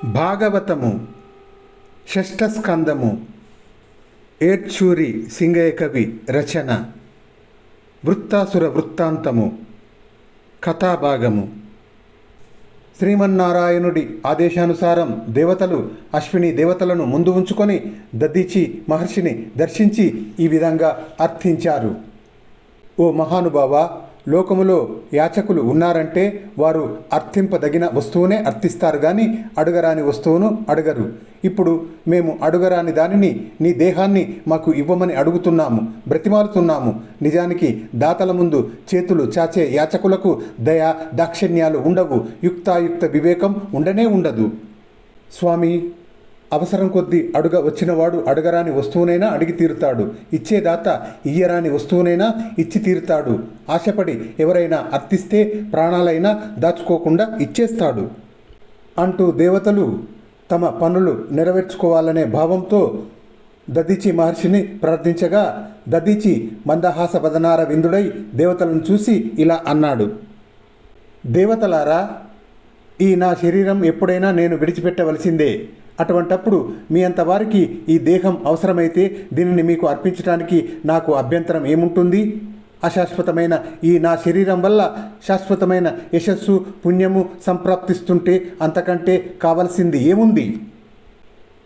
భాగవతము షష్ఠస్కందము ఏడ్చూరి సింగయ్య కవి రచన వృత్తాసుర వృత్తాంతము కథాభాగము. శ్రీమన్నారాయణుడి ఆదేశానుసారం దేవతలు అశ్విని దేవతలను ముందు ఉంచుకొని దద్దీచి మహర్షిని దర్శించి ఈ విధంగా అర్థించారు. ఓ మహానుభావ, లోకములో యాచకులు ఉన్నారంటే వారు అర్థింపదగిన వస్తువునే అర్థిస్తారు కానీ అడుగరాని వస్తువును అడగరు. ఇప్పుడు మేము అడుగరాని దానిని నీ దేహాన్ని మాకు ఇవ్వమని అడుగుతున్నాము, బ్రతిమాలుతున్నాము. నిజానికి దాతల ముందు చేతులు చాచే యాచకులకు దయ దాక్షిణ్యాలు ఉండవు, యుక్తాయుక్త వివేకం ఉండనే ఉండదు. స్వామి, అవసరం కొద్దీ అడుగ వచ్చినవాడు అడగరాని వస్తువునైనా అడిగి తీరుతాడు, ఇచ్చేదాత ఇయ్యరాని వస్తువునైనా ఇచ్చి తీరుతాడు. ఆశపడి ఎవరైనా అర్థిస్తే ప్రాణాలైనా దాచుకోకుండా ఇచ్చేస్తాడు అంటూ దేవతలు తమ పనులు నెరవేర్చుకోవాలనే భావంతో దద్దీచి మహర్షిని ప్రార్థించగా, దద్దీచి మందహాస వదనార విందుడై దేవతలను చూసి ఇలా అన్నాడు: దేవతలారా, ఈ నా శరీరం ఎప్పుడైనా నేను విడిచిపెట్టవలసిందే. అటువంటప్పుడు మీ అంత వారికి ఈ దేహం అవసరమైతే దీనిని మీకు అర్పించడానికి నాకు అభ్యంతరం ఏముంటుంది? అశాశ్వతమైన ఈ నా శరీరం వల్ల శాశ్వతమైన యశస్సు పుణ్యము సంప్రాప్తిస్తుంటే అంతకంటే కావలసింది ఏముంది?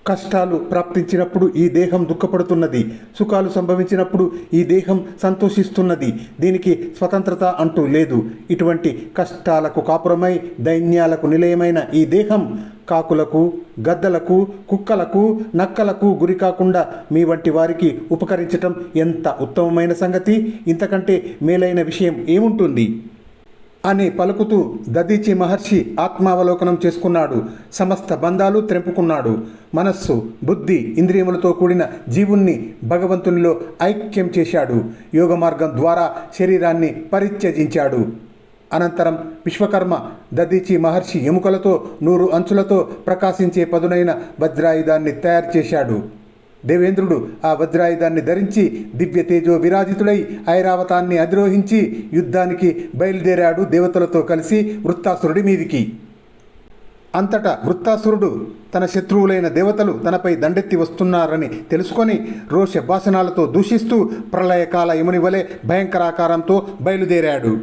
కష్టాలు ప్రాప్తించినప్పుడు ఈ దేహం దుఃఖపడుతున్నది, సుఖాలు సంభవించినప్పుడు ఈ దేహం సంతోషిస్తున్నది. దీనికి స్వతంత్రత అంటూ లేదు. ఇటువంటి కష్టాలకు కాపురమై దైన్యాలకు నిలయమైన ఈ దేహం కాకులకు, గద్దలకు, కుక్కలకు, నక్కలకు గురి కాకుండా మీ వంటి వారికి ఉపకరించటం ఎంత ఉత్తమమైన సంగతి! ఇంతకంటే మేలైన విషయం ఏముంటుంది అని పలుకుతూ దద్దీచి మహర్షి ఆత్మావలోకనం చేసుకున్నాడు. సమస్త బంధాలు తెంపుకున్నాడు. మనస్సు, బుద్ధి, ఇంద్రియములతో కూడిన జీవుణ్ణి భగవంతునిలో ఐక్యం చేశాడు. యోగ మార్గం ద్వారా శరీరాన్ని పరిత్యజించాడు. అనంతరం విశ్వకర్మ దద్దీచి మహర్షి ఎముకలతో 100 అంచులతో ప్రకాశించే పదునైన వజ్రాయుధాన్ని తయారు చేశాడు. దేవేంద్రుడు ఆ వజ్రాయుధాన్ని ధరించి దివ్య తేజో విరాజితుడై ఐరావతాన్ని అధిరోహించి యుద్ధానికి బయలుదేరాడు దేవతలతో కలిసి వృత్తాసురుడి మీదికి. అంతటా వృత్తాసురుడు తన శత్రువులైన దేవతలు తనపై దండెత్తి వస్తున్నారని తెలుసుకొని రోష భాషణాలతో దూషిస్తూ ప్రళయకాల యముని వలె భయంకరాకారంతో బయలుదేరాడు.